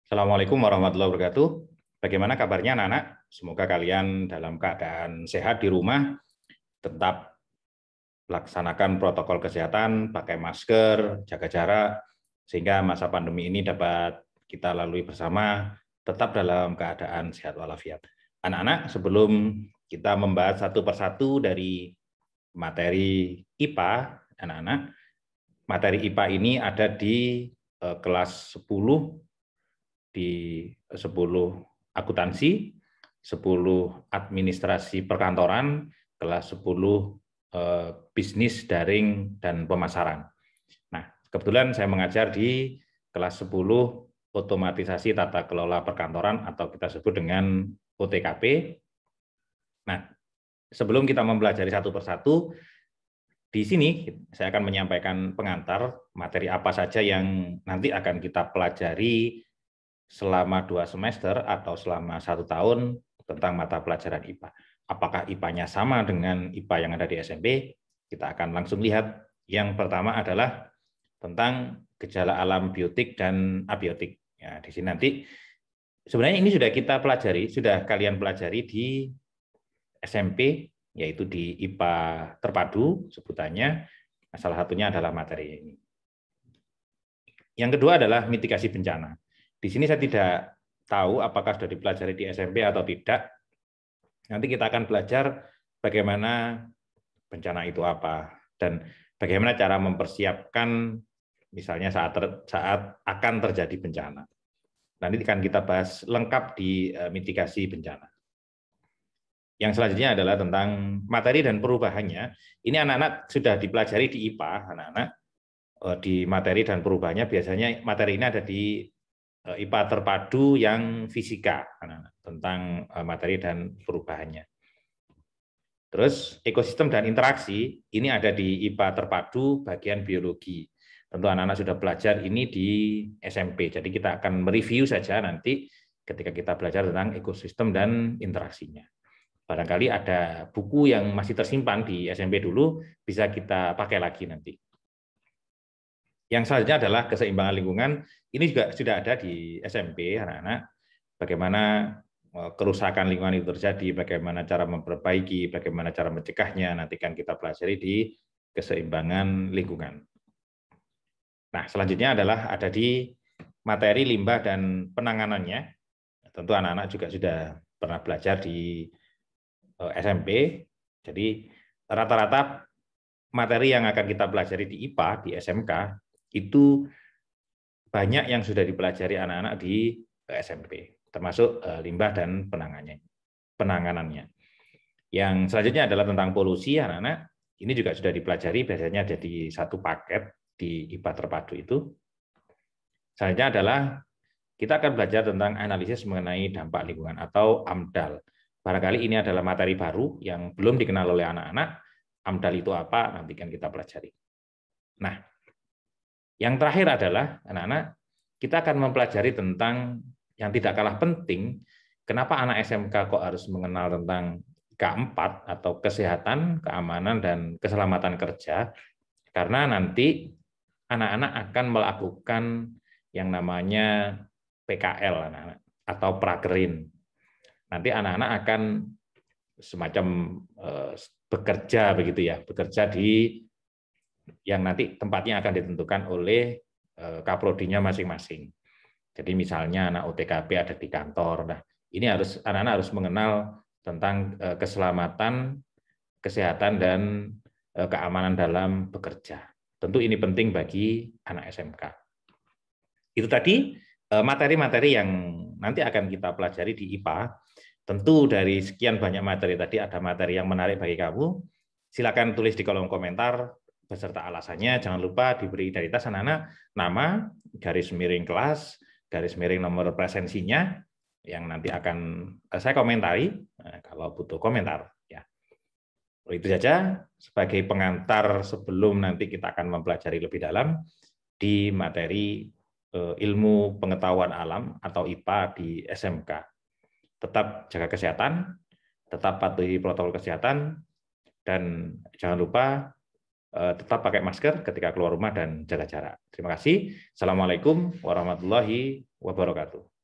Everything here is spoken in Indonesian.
Assalamualaikum warahmatullahi wabarakatuh. Bagaimana kabarnya anak-anak? Semoga kalian dalam keadaan sehat di rumah, tetap laksanakan protokol kesehatan, pakai masker, jaga jarak, sehingga masa pandemi ini dapat kita lalui bersama, tetap dalam keadaan sehat walafiat. Anak-anak, sebelum kita membahas satu persatu dari materi IPA, anak-anak, materi IPA ini ada di kelas 10, di 10 akuntansi, 10 administrasi perkantoran, kelas 10 bisnis daring dan pemasaran. Nah, kebetulan saya mengajar di kelas 10 otomatisasi tata kelola perkantoran atau kita sebut dengan OTKP. Nah, sebelum kita mempelajari satu persatu, di sini saya akan menyampaikan pengantar materi apa saja yang nanti akan kita pelajari selama 2 semester atau selama 1 tahun tentang mata pelajaran IPA. Apakah IPA-nya sama dengan IPA yang ada di SMP? Kita akan langsung lihat. Yang pertama adalah tentang gejala alam biotik dan abiotik. Ya, di sini nanti sebenarnya ini sudah kita pelajari, sudah kalian pelajari di SMP, yaitu di IPA terpadu sebutannya. Salah satunya adalah materi ini. Yang kedua adalah mitigasi bencana. Di sini saya tidak tahu apakah sudah dipelajari di SMP atau tidak. Nanti kita akan belajar bagaimana bencana itu apa dan bagaimana cara mempersiapkan misalnya saat akan terjadi bencana. Nanti akan kita bahas lengkap di mitigasi bencana. Yang selanjutnya adalah tentang materi dan perubahannya. Ini anak-anak sudah dipelajari di IPA, anak-anak. Di materi dan perubahannya biasanya materi ini ada di IPA terpadu yang fisika, tentang materi dan perubahannya. Terus ekosistem dan interaksi, ini ada di IPA terpadu bagian biologi. Tentu anak-anak sudah belajar ini di SMP, jadi kita akan mereview saja nanti ketika kita belajar tentang ekosistem dan interaksinya. Barangkali ada buku yang masih tersimpan di SMP dulu, bisa kita pakai lagi nanti. Yang selanjutnya adalah keseimbangan lingkungan. Ini juga sudah ada di SMP, anak-anak. Bagaimana kerusakan lingkungan itu terjadi, bagaimana cara memperbaiki, bagaimana cara mencegahnya, nanti kan kita pelajari di keseimbangan lingkungan. Nah, selanjutnya adalah ada di materi limbah dan penanganannya. Tentu anak-anak juga sudah pernah belajar di SMP. Jadi rata-rata materi yang akan kita pelajari di IPA, di SMK, itu banyak yang sudah dipelajari anak-anak di SMP, termasuk limbah dan penanganannya. Yang selanjutnya adalah tentang polusi, anak-anak. Ini juga sudah dipelajari, biasanya ada di satu paket di IPA terpadu itu. Selanjutnya adalah kita akan belajar tentang analisis mengenai dampak lingkungan atau AMDAL. Barangkali ini adalah materi baru yang belum dikenal oleh anak-anak. AMDAL itu apa? Nanti kan kita pelajari. Nah, yang terakhir adalah, anak-anak, kita akan mempelajari tentang yang tidak kalah penting, kenapa anak SMK kok harus mengenal tentang K4 atau kesehatan, keamanan, dan keselamatan kerja, karena nanti anak-anak akan melakukan yang namanya PKL, anak-anak, atau prakerin. Nanti anak-anak akan semacam bekerja begitu ya, bekerja di yang nanti tempatnya akan ditentukan oleh kaprodinya masing-masing. Jadi misalnya anak OTKP ada di kantor. Nah, ini anak-anak harus mengenal tentang keselamatan, kesehatan dan keamanan dalam bekerja. Tentu ini penting bagi anak SMK. Itu tadi materi-materi yang nanti akan kita pelajari di IPA. Tentu dari sekian banyak materi tadi ada materi yang menarik bagi kamu. Silakan tulis di kolom komentar beserta alasannya. Jangan lupa diberi identitas anak-anak, nama, garis miring kelas, garis miring nomor presensinya, yang nanti akan saya komentari kalau butuh komentar. Ya. Itu saja sebagai pengantar sebelum nanti kita akan mempelajari lebih dalam di materi ilmu pengetahuan alam atau IPA di SMK. Tetap jaga kesehatan, tetap patuhi protokol kesehatan, dan jangan lupa tetap pakai masker ketika keluar rumah dan jaga jarak. Terima kasih. Assalamualaikum warahmatullahi wabarakatuh.